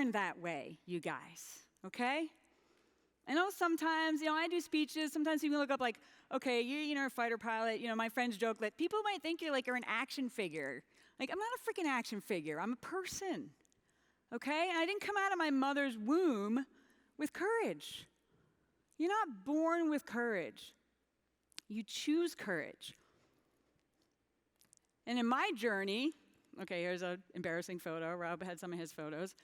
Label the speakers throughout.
Speaker 1: born that way, you guys, okay? I know sometimes, I do speeches. Sometimes people look up like, okay, you're a fighter pilot. My friends joke that people might think you're an action figure. Like, I'm not a freaking action figure. I'm a person, okay? And I didn't come out of my mother's womb with courage. You're not born with courage. You choose courage. And in my journey, okay, here's an embarrassing photo. Rob had some of his photos.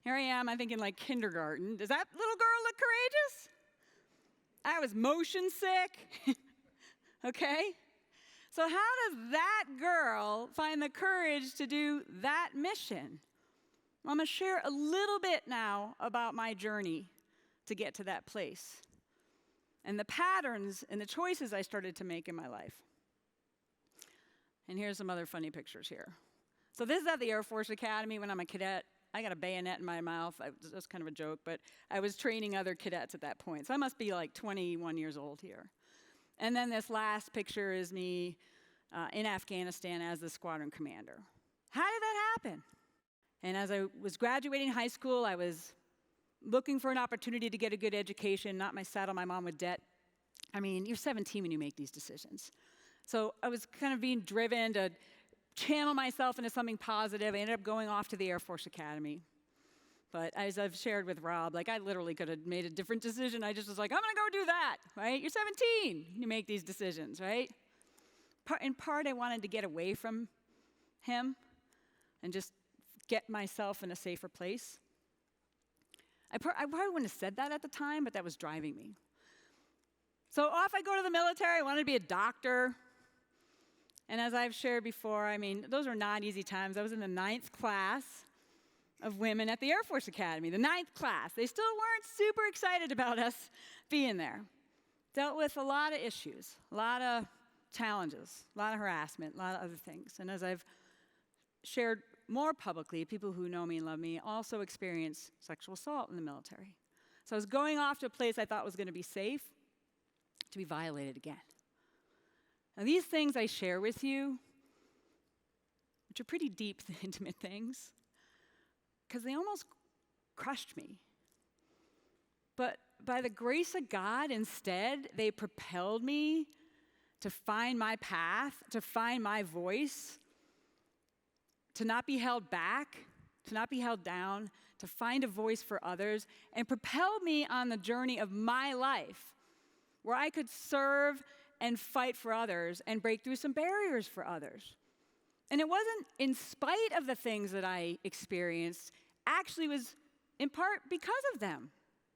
Speaker 1: Here I am, I'm thinking like kindergarten. Does that little girl look courageous? I was motion sick, okay? So how does that girl find the courage to do that mission? Well, I'm going to share a little bit now about my journey to get to that place and the patterns and the choices I started to make in my life. And here's some other funny pictures here. So this is at the Air Force Academy when I'm a cadet. I got a bayonet in my mouth. That's kind of a joke, but I was training other cadets at that point. So I must be like 21 years old here. And then this last picture is me in Afghanistan as the squadron commander. How did that happen? And as I was graduating high school, I was looking for an opportunity to get a good education, not saddle my mom with debt. I mean, you're 17 when you make these decisions. So I was kind of being driven to channel myself into something positive. I ended up going off to the Air Force Academy. But as I've shared with Rob, I literally could have made a different decision. I just was like, I'm going to go do that, right? You're 17. You make these decisions, right? In part, I wanted to get away from him and just get myself in a safer place. I probably wouldn't have said that at the time, but that was driving me. So off I go to the military. I wanted to be a doctor. And as I've shared before, those are not easy times. I was in the 9th class of women at the Air Force Academy, the 9th class. They still weren't super excited about us being there. Dealt with a lot of issues, a lot of challenges, a lot of harassment, a lot of other things. And as I've shared more publicly, people who know me and love me also experience sexual assault in the military. So I was going off to a place I thought was going to be safe to be violated again. Now, these things I share with you, which are pretty deep, intimate things, because they almost crushed me. But by the grace of God, instead, they propelled me to find my path, to find my voice, to not be held back, to not be held down, to find a voice for others, and propelled me on the journey of my life, where I could serve and fight for others and break through some barriers for others. And it wasn't in spite of the things that I experienced, actually was in part because of them.